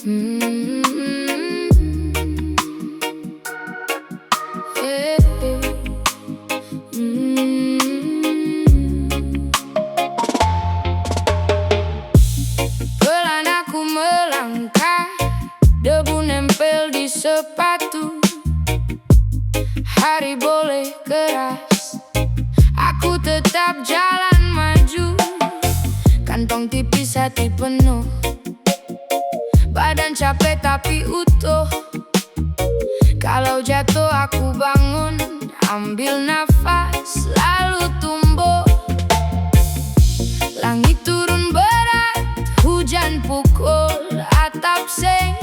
Hmm, eh, hmm. Pelan aku melangkah, debu nempel di sepatu. Hari boleh keras, aku tetap jalan maju. Kantong tipis, hati penuh, badan capek tapi utuh. Kalau jatuh aku bangun, ambil nafas, lalu tumbuh. Langit turun berat, hujan pukul atap seng.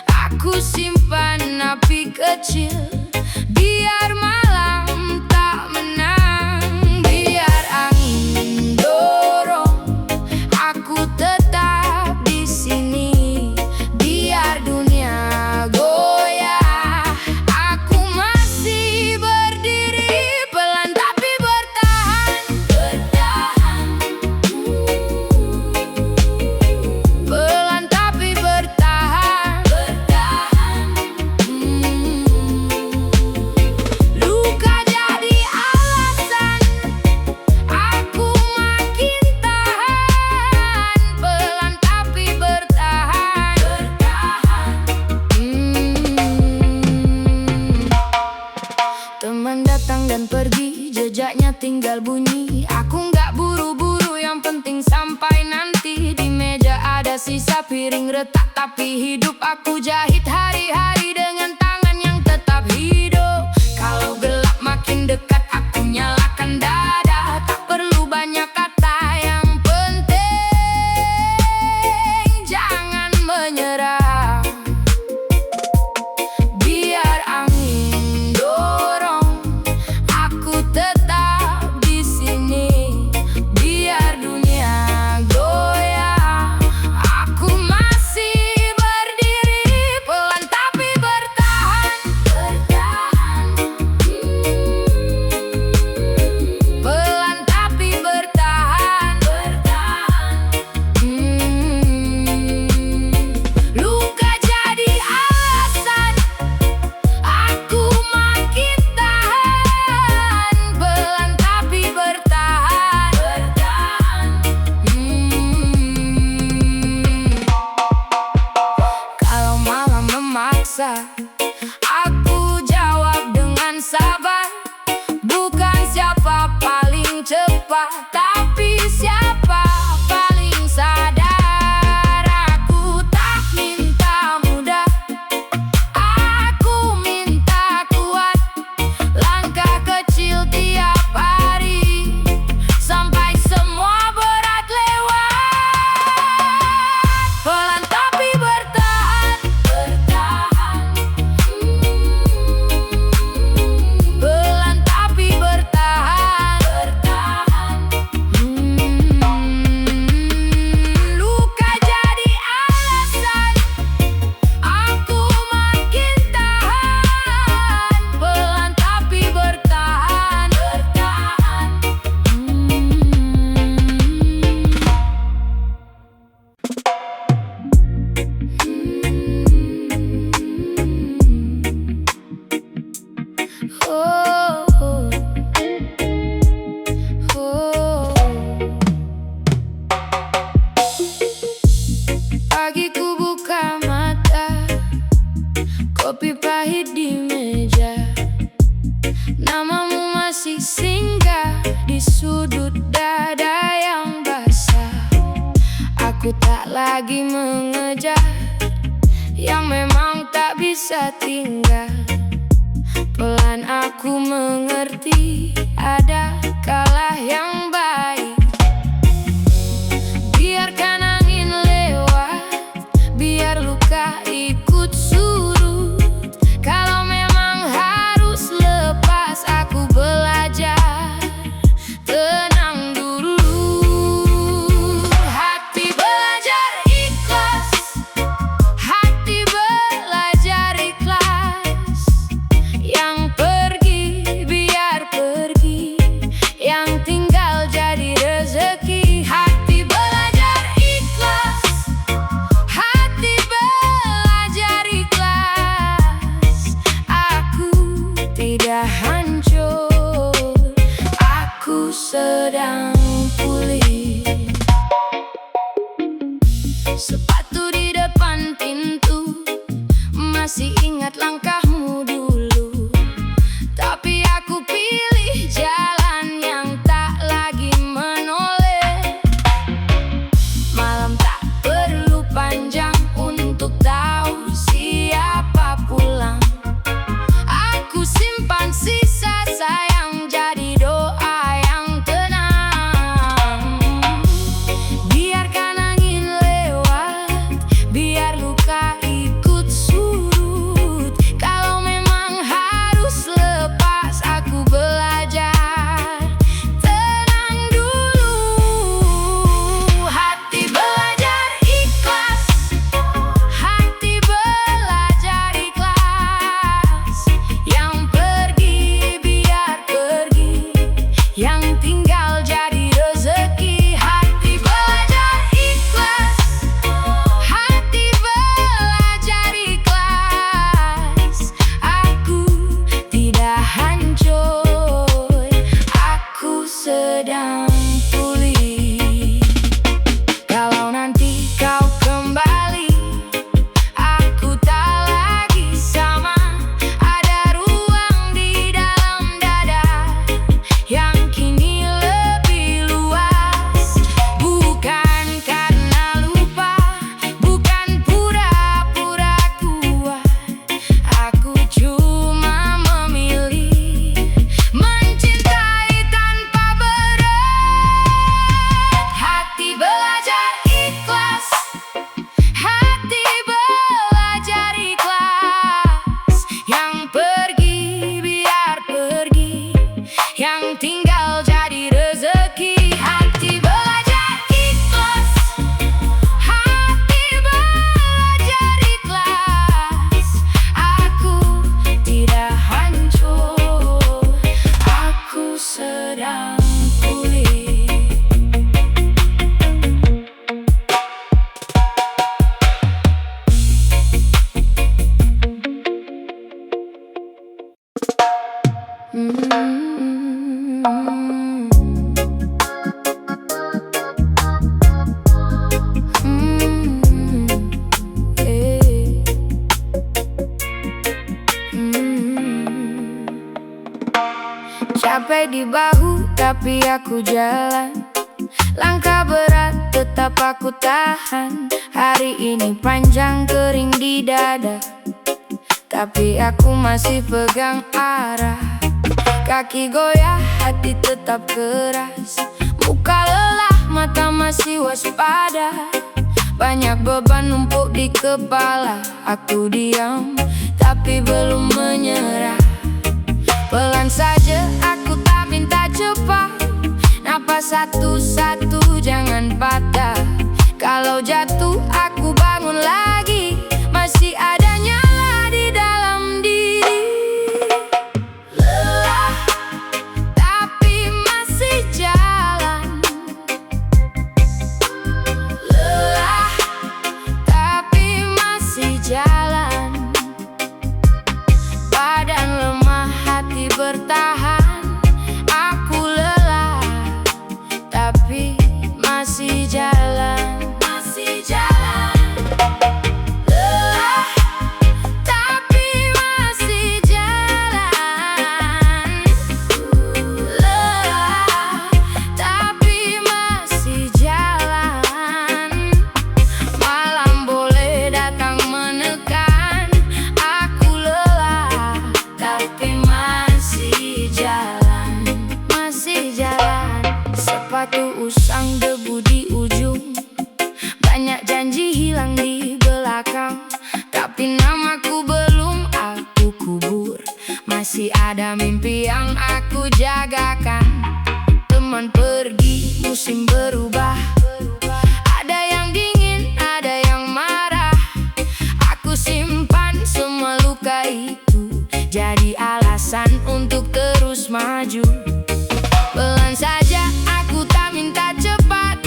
Aku simpan api kecil, biar malam tak menang. Biar angin dorong, aku tetap di sini. Biar dunia goyah, aku masih berdiri. Pelan tapi bertahan, pelan tapi bertahan, Luka jadi alasan, aku makin tahan. Pelan tapi bertahan, Teman datang dan pergi, jejaknya tinggal bunyi. Aku nggak buru-buru, yang penting sampai nanti. Di meja ada sisa piring retak, tapi hidup aku jahit hari-hari dengan tangan yang tetap hidup. Kalau gelap makin dekat, aku nyalakan dada. Tak perlu banyak kata, yang penting jangan menyerah. Biar angin dorong, aku tetap di sini. Biar dunia goyah, aku masih berdiri. Pelan tapi bertahan, pelan tapi bertahan, Luka jadi alasan, aku makin tahan. Pelan tapi bertahan, Kalau malam memaksa, aku jawab dengan sabar. Bukan siapa paling cepat, tapi siapa paling sadar. Aku tak minta mudah, aku minta kuat. Langkah kecil tiap hari, sampai semua berat lewat. Pelan tapi bertahan, pelan tapi bertahan, Luka jadi alasan, aku makin tahan. Pelan tapi bertahan, Oh, oh, oh. Pagi ku buka mata, kopi pahit di meja. Namamu masih singgah di sudut dada yang basah. Aku tak lagi mengejar yang memang tak bisa tinggal. Pelan aku mengerti, ada kalah yang baik. Biarkan angin lewat, biar luka ikut surut. Kalau memang harus lepas, aku belajar tenang dulu. Hati belajar ikhlas, hati belajar ikhlas. Yang pergi biar pergi, yang tinggal jadi di bahu tapi aku jalan. Langkah berat tetap aku tahan. Hari ini panjang kering di dada, tapi aku masih pegang arah. Kaki goyah, hati tetap keras. Muka lelah, mata masih waspada. Banyak beban numpuk di kepala. Aku diam, tapi belum menyerah. Pelan saja, aku tak minta cepat. Napas satu-satu, jangan patah. Kalau jatuh, aku bangun lagi. Masih ada nyala di dalam diri. Lelah, tapi masih jalan. Lelah, tapi masih jalan. Badan lemah, hati bertahan. Aku lelah, tapi masih jalan. Masih jalan. Lelah, tapi masih jalan. Lelah, tapi masih jalan. Malam boleh datang menekan. Aku lelah, tapi masih jalan. Masih jalan. Sepatu usang, debu di ujung. Banyak janji hilang di belakang, tapi namaku belum aku kubur. Masih ada mimpi yang aku jagakan. Teman pergi, musim berubah. Ada yang dingin, ada yang marah. Aku simpan semua luka itu, jadi alasan untuk terus maju. Pelan saja, aku tak minta cepat.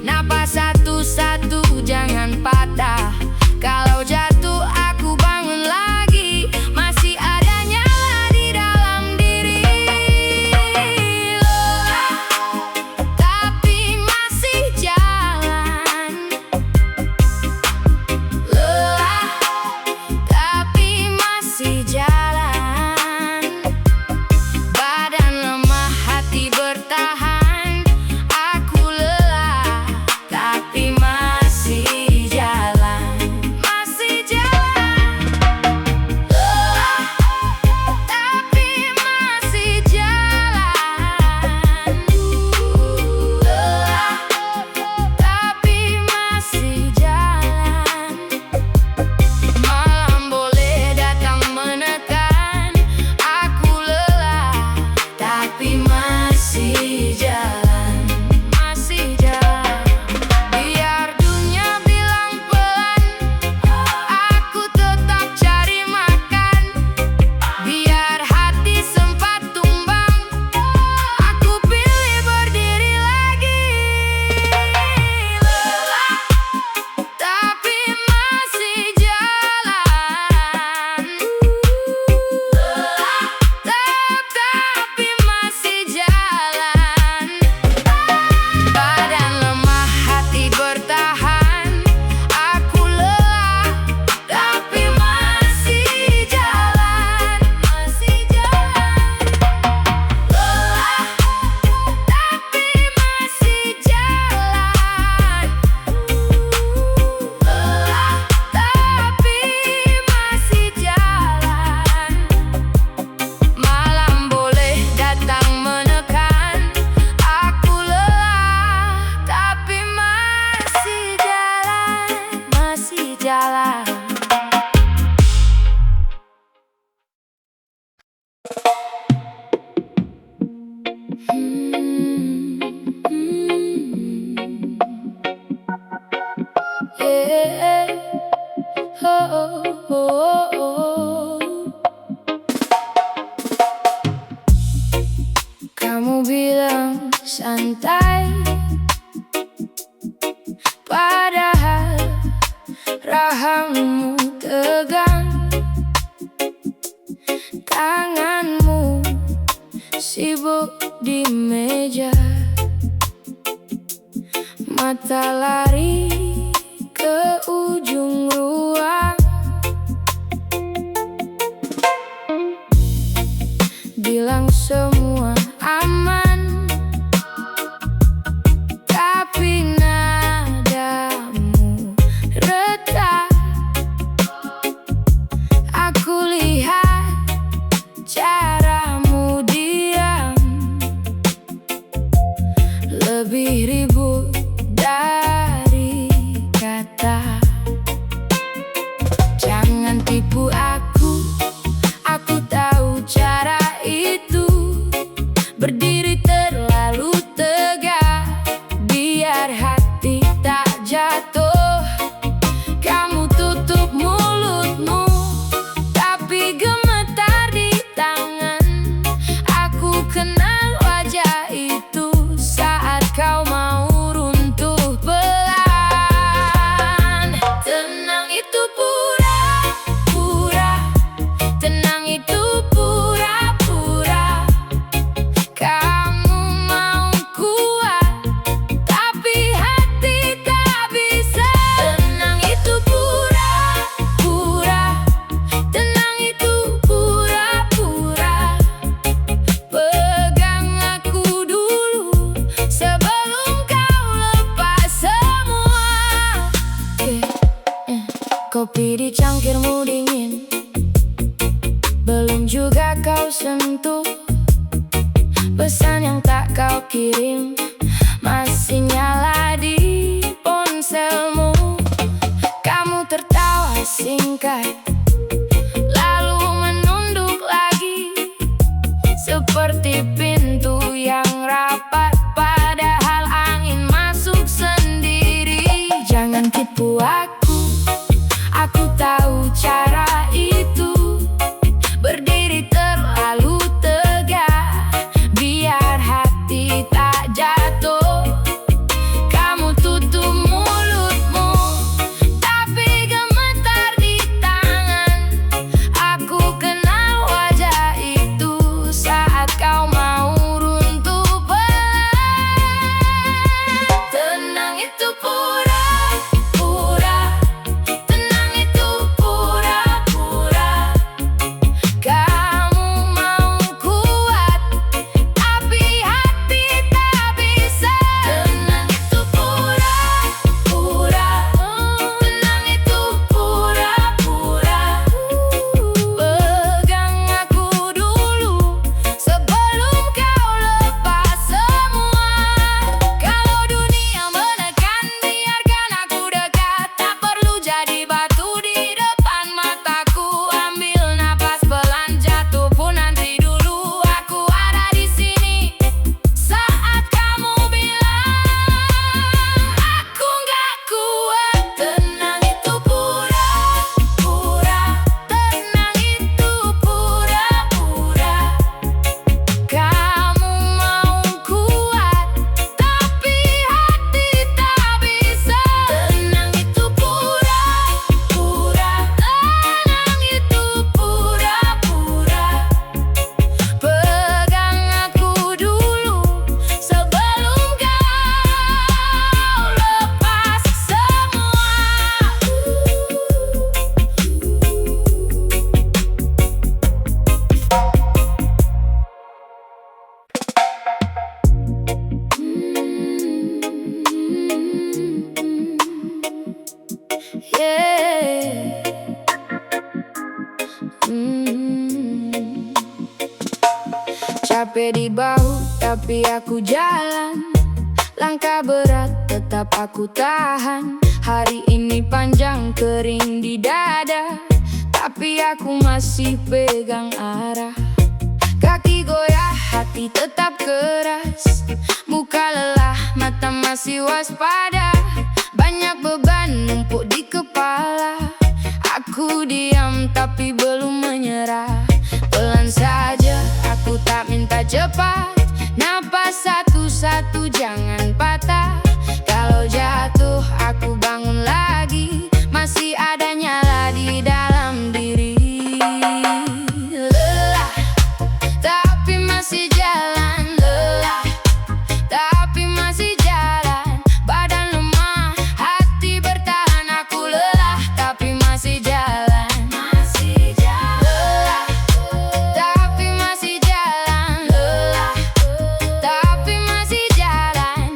Napas satu-satu, jangan patah. Kalau jatuh, aku bangun lagi. Masih ada nyala di dalam diri. Lelah, tapi masih jalan. Lelah, tapi masih jalan. Badan lemah, hati bertahan. Aku lelah, tapi masih jalan. Masih jalan. Lelah, tapi masih jalan. Lelah, tapi masih jalan. Malam boleh datang menekan. Aku lelah, tapi masih jalan. Masih jalan. Biar dunia bilang pelan, aku tetap cari makan. Biar hati sempat tumbang, aku pilih berdiri lagi. Lelah, tapi masih jalan. Lelah, tapi masih jalan. Badan lemah, hati bertahan. Aku lelah, tapi masih jalan. Masih jalan. Lelah, tapi masih jalan. Lelah, tapi masih jalan. Malam boleh datang menekan. Aku lelah, tapi masih jalan. Masih jalan. Yeah. Oh, oh, oh, oh. Kamu bilang santai, padahal rahangmu tegang. Tanganmu sibuk di meja. Mata lari ke ujung ruang. Bilang semua aman. kopi di cangkirmu dingin, belum juga kau sentuh. Pesan yang tak kau kirim masih nyala di ponselmu. Kamu tertawa singkat, lalu menunduk lagi, seperti pintu yang rapat, padahal angin masuk sendiri. Jangan tipu aku tahu cara itu. Berdiri terlalu tegak, biar hati tak jatuh. Kamu tutup mulutmu, tapi gemetar di tangan. Aku kenal wajah itu saat kau mau runtuh pelan. Tenang itu pura-pura, tenang itu pura-pura. Kamu mau kuat, tapi hati tak bisa. Tenang itu pura-pura, tenang itu pura-pura. Pegang aku dulu sebelum kau lepas semua. Kalau dunia menekan, biarkan aku dekat. Tak perlu jadi batu di depan mataku. Ambil napas pelan, jatuh pun nanti dulu. Aku ada di sini saat kamu bilang aku nggak kuat. Tenang itu pura-pura, tenang itu pura-pura. Kamu mau kuat, tapi hati tak bisa. Tenang itu pura-pura, tenang itu pura-pura. Pegang aku dulu sebelum kau lepas semua. Yeah. Capek di bahu, tapi aku jalan. Langkah berat, tetap aku tahan. Hari ini panjang, kering di dada, tapi aku masih pegang arah. Kaki goyah, hati tetap keras. Muka lelah, mata masih waspada. Banyak beban numpuk di kepala. Aku diam tapi belum menyerah. Pelan saja, aku tak minta cepat. Napas satu-satu, jangan patah. Kalau jatuh, aku bangun lagi. Masih ada nyala di dalam diri. Lelah, tapi masih jalan. Lelah, tapi masih jalan. Badan lemah, hati bertahan. Aku lelah, tapi masih jalan. Lelah, tapi masih jalan. Lelah, tapi masih jalan.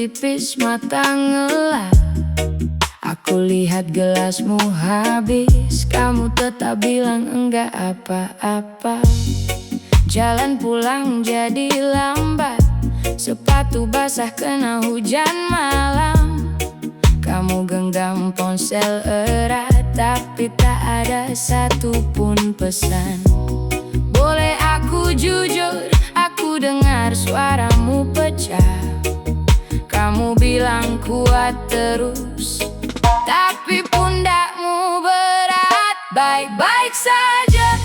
tipis mata ngelap. Aku lihat gelasmu habis, kamu tetap bilang enggak apa-apa. Jalan pulang jadi lambat, sepatu basah kena hujan malam. Kamu genggam ponsel erat, tapi tak ada satupun pesan. Boleh aku jujur, aku dengar suaramu pecah. Kamu bilang kuat terus, tapi pundakmu berat. Baik-baik saja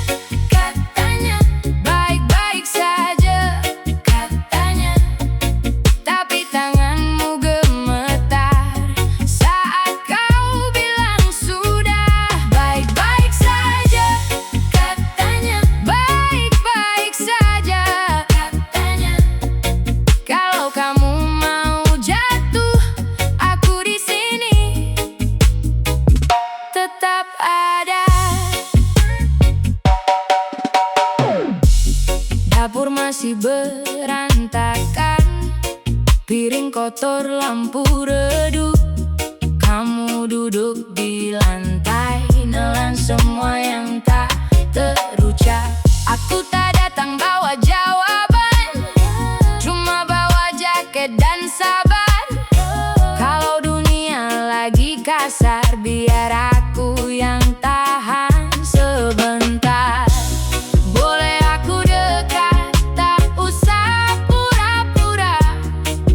katanya, baik-baik saja katanya, tapi tanganmu gemetar saat kau bilang sudah. Baik-baik saja katanya, baik-baik saja katanya. Kalau kamu mau jatuh, aku di sini tetap ada. Dapur masih berantakan, piring kotor, lampu redup. Kamu duduk di lantai, nelan semua yang tak terucap. Aku tak datang bawa jawaban, cuma bawa jaket dan sabar. Kalau dunia lagi kasar, biar aku yang tahan sebentar. Boleh aku dekat, tak usah pura-pura.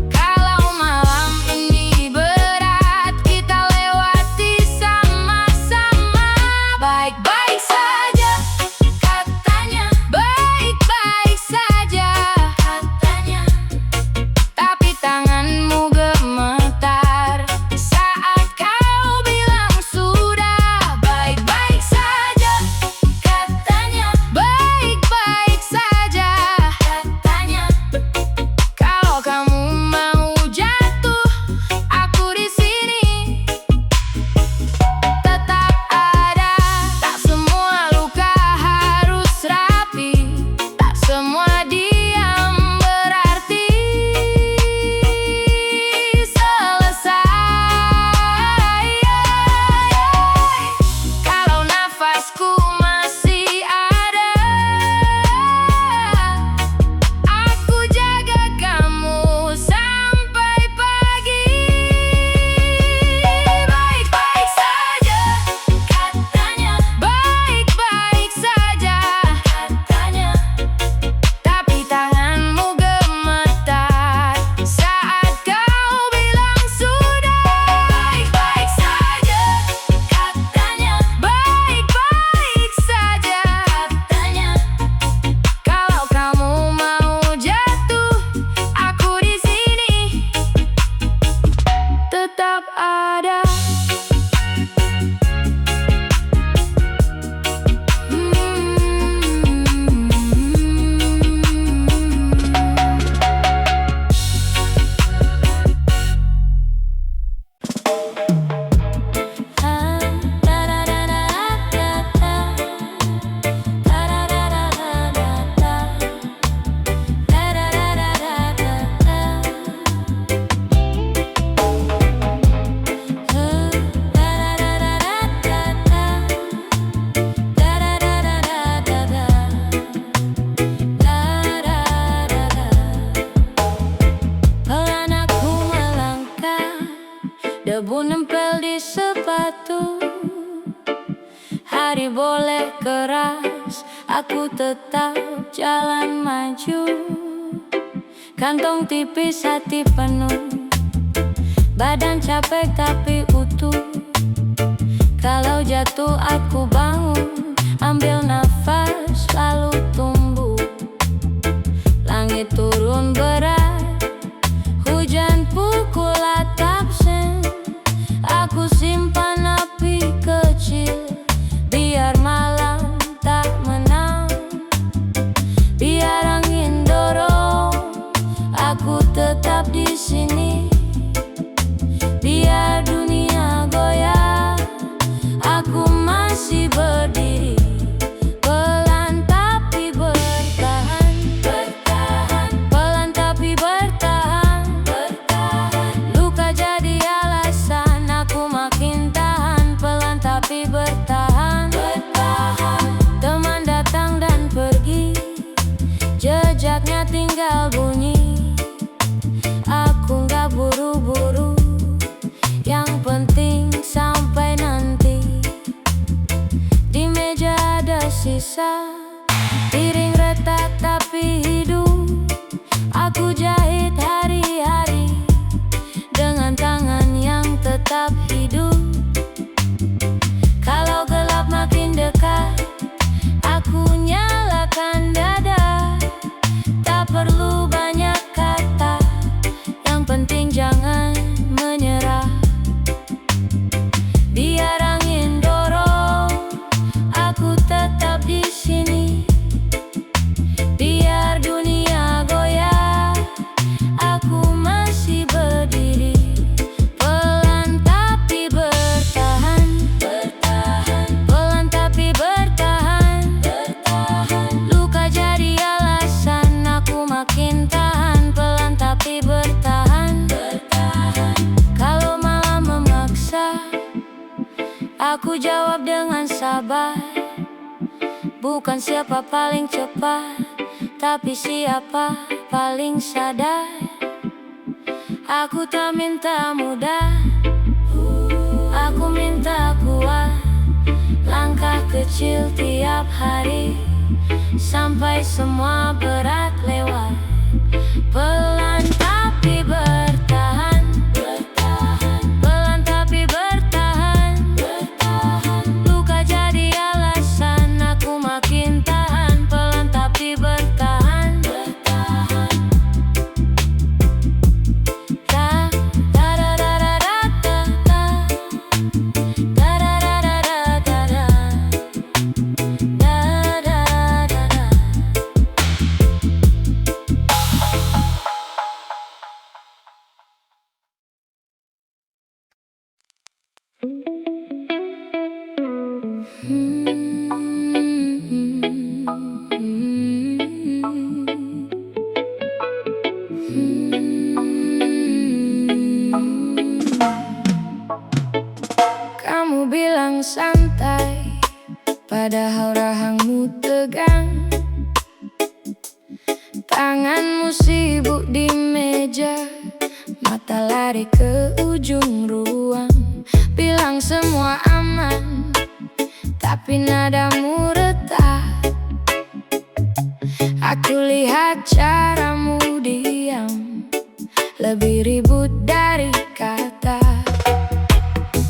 Kalau malam ini berat, kita lewati sama-sama. Baik-baik saja katanya, baik-baik saja katanya, tapi tanganmu gemetar saat kau bilang sudah. Baik-baik saja katanya, baik-baik saja katanya. Kalau kamu mau jatuh, aku di sini tetap ada. Tak semua luka harus rapi, tak semua diam berarti selesai. Kalau nafasku masih ada, aku jaga kamu sampai pagi. Baik-baik saja katanya, baik-baik saja katanya, tapi tanganmu gemetar saat kau bilang sudah. Baik-baik saja katanya, baik-baik saja katanya. Kalau kamu mau jatuh, aku di sini tetap ada. Pelan aku melangkah, debu nempel di sepatu. Hari boleh keras, aku tetap jalan maju. Kantong tipis, hati penuh, badan capek tapi utuh. Kalau jatuh aku bangun, ambil nafas lalu tumbuh. Langit turun berat, hujan pukul atap sen. Aku simpan api kecil, biar malam tak menang. Biar angin dorong, aku tetap di sini. Biar dunia goyah, aku masih berdiri. Pelan tapi bertahan, bertahan. Pelan tapi bertahan, bertahan. biasa. Piring retak tapi hidup, aku jahit hari-hari dengan tangan yang tetap hidup. Kalau gelap makin dekat, aku nyalakan dada. Tak perlu banyak kata, yang penting jangan menyerah. Biar angin dorong, aku tetap di sini. Biar dunia goyah, aku masih berdiri. Pelan tapi bertahan, pelan tapi bertahan. Luka jadi alasan aku makin tahan. Pelan tapi bertahan. Kalau malam memaksa, aku jawab dengan sabar. Bukan siapa paling cepat, tapi siapa paling sadar. Aku tak minta mudah, aku minta kuat. Langkah kecil tiap hari, sampai semua berat lewat. Pelan tapi bertahan, pelan tapi bertahan. Luka jadi alasan aku makin tahan. Pelan tapi bertahan. Ta da da da da da da da. Da da da da da da da. Da da da da. Kamu bilang santai, padahal rahangmu tegang. Tanganmu sibuk di meja, mata lari ke ujung ruang. Bilang semua aman, tapi nadamu retak. Aku lihat caramu diam, lebih ribut dari kata.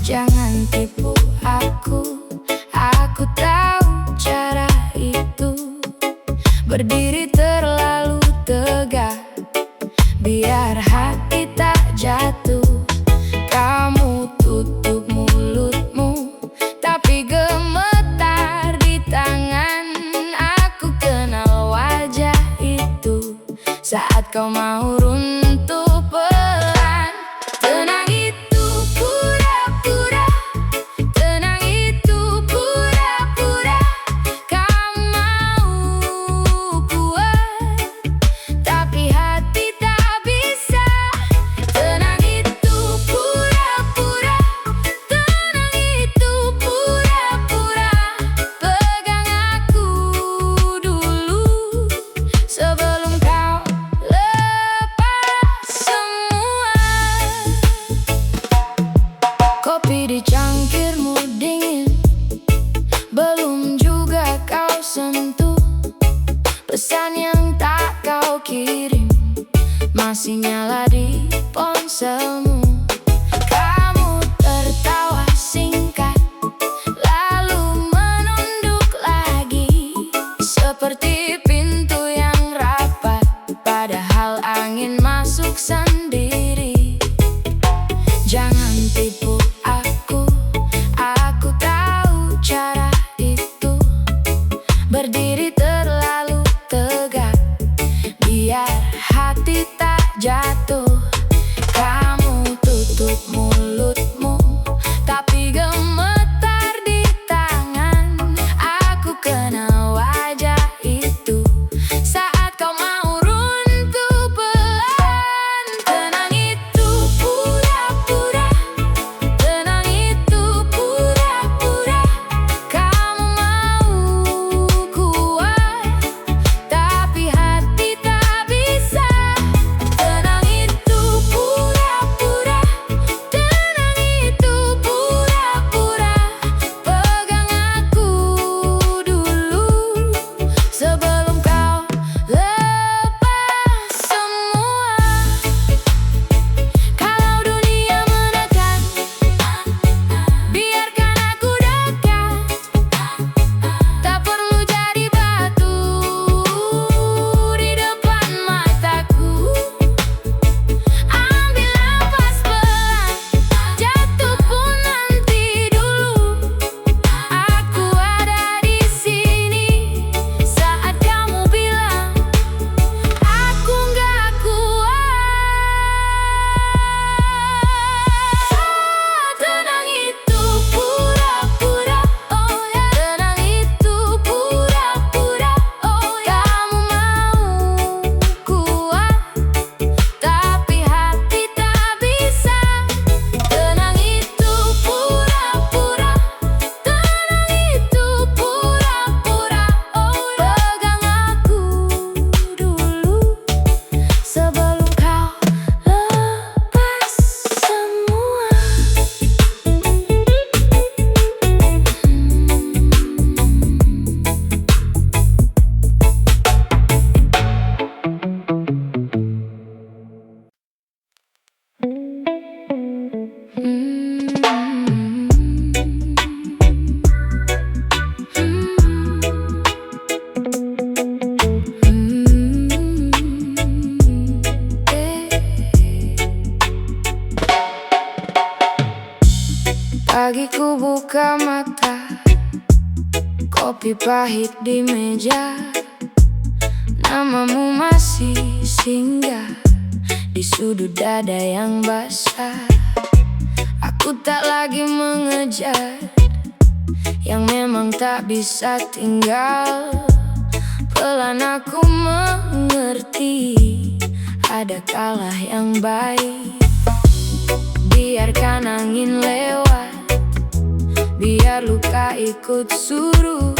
Jangan tipu aku tahu cara itu. Berdiri terlalu tegak, biar hati tak jatuh. Kamu tutup mulutmu, tapi gemetar di tangan. Aku kenal wajah itu saat kau mau runtuh pelan. Tenang itu pura-pura, tenang itu pura-pura. Kau mau kuat, tapi hati tak bisa. Tenang itu pura-pura, tenang itu pura-pura. Pegang aku dulu sebelum kau lepas semua. Kopi di cangkirmu dingin, belum juga kau sentuh. Pesan yang tak kau kirim masih nyala di ponselmu. Kamu tertawa singkat, lalu menunduk lagi, seperti pintu yang rapat, padahal angin masuk sendiri. Jangan tipu aku tahu cara itu. Berdiri terlalu tegak, biar hati tak jatuh. Kamu tutup mulutmu, tapi gemetar di tangan. Aku kenal wajah itu saat kau mau runtuh pelan. Tenang itu pura-pura, tenang itu pura-pura. Kamu mau kuat, tapi hati tak bisa. Tenang itu Pagi ku buka mata, kopi pahit di meja, namamu masih singgah di sudut dada yang basah. Aku tak lagi mengejar yang memang tak bisa tinggal. Pelan aku mengerti ada kalah yang baik. Biarkan angin lewat, biar luka ikut surut.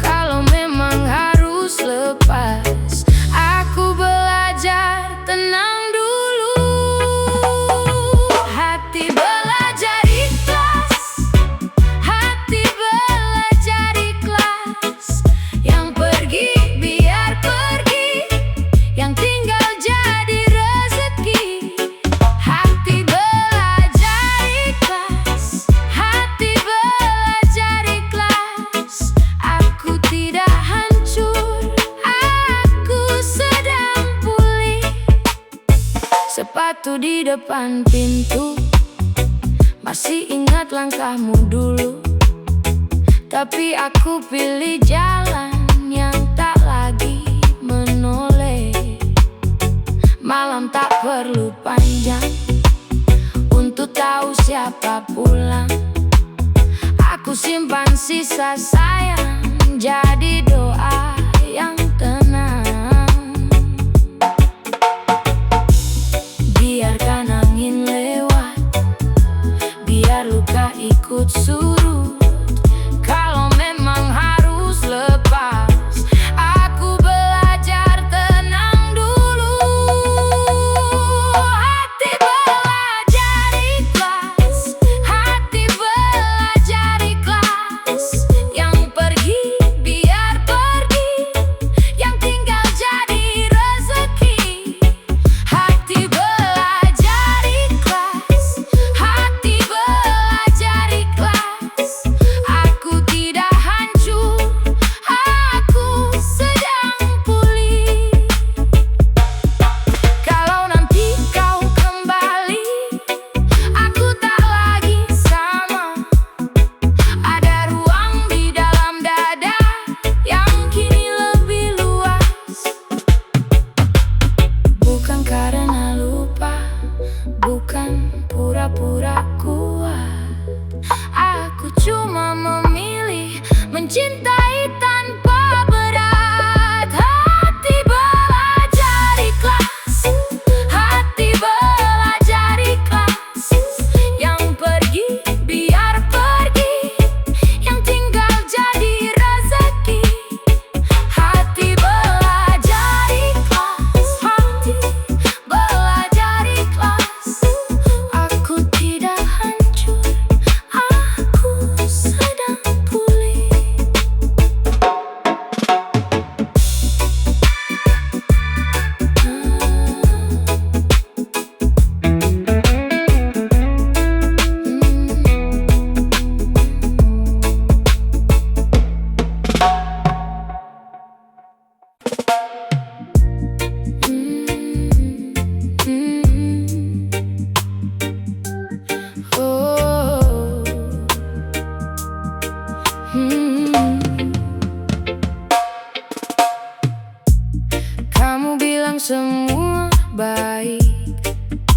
Kalau memang harus lepas, aku belajar tenang dulu. Hati belajar ikhlas, hati belajar ikhlas. Yang pergi biar pergi, yang tinggal jadi rezeki. Hati belajar ikhlas, hati belajar ikhlas. Aku tidak hancur, aku sedang pulih. Sepatu di depan pintu, masih ingat langkahmu dulu. Tapi aku pilih jalan yang tak lagi menoleh. Malam tak perlu panjang untuk tahu siapa pulang. Aku simpan sisa sayang jadi doa yang tenang. Biarkan angin lewat, biar luka ikut surut. Kalau memang harus lepas, aku belajar tenang dulu. Hati belajar ikhlas, hati belajar ikhlas. Yang pergi biar pergi, yang tinggal jadi rezeki. Hati belajar ikhlas, hati belajar ikhlas. Aku tidak hancur, aku sedang pulih. Kalau nanti kau kembali, aku tak lagi sama. Ada ruang di dalam dada yang kini lebih luas. Bukan karena lupa, bukan pura-pura kuat. Aku cuma memilih mencintai tanpa berat. Hati belajar ikhlas, hati belajar ikhlas. Yang pergi biar pergi, yang tinggal jadi rezeki. Hati belajar ikhlas, hati belajar ikhlas. Aku tidak hancur, aku sedang pulih. Oh. Kamu bilang semua baik,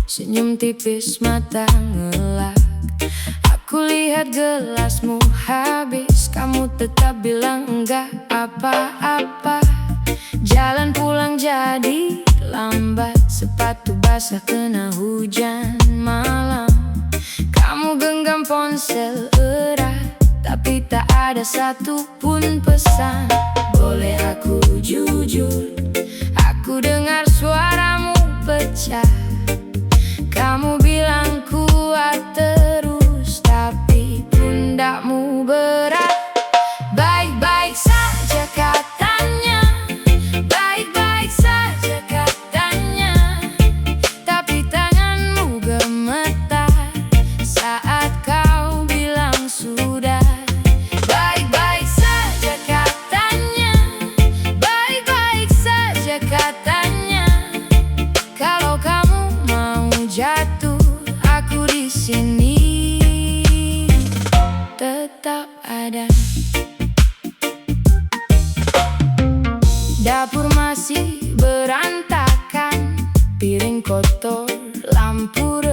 senyum tipis mata ngelak. Aku lihat gelasmu habis, kamu tetap bilang enggak apa-apa. Jalan pulang jadi lambat, sepatu basah kena hujan malam. Kamu genggam ponsel erat, tapi tak ada satupun pesan. Boleh aku jujur, aku dengar suaramu pecah. Kamu bilang kuat terus, tapi pundakmu berat. Baik-baik saja katanya, baik-baik saja katanya. Tapi tanganmu gemetar saat kau bilang sudah. Baik-baik saja katanya, baik-baik saja katanya. Kalau kamu campur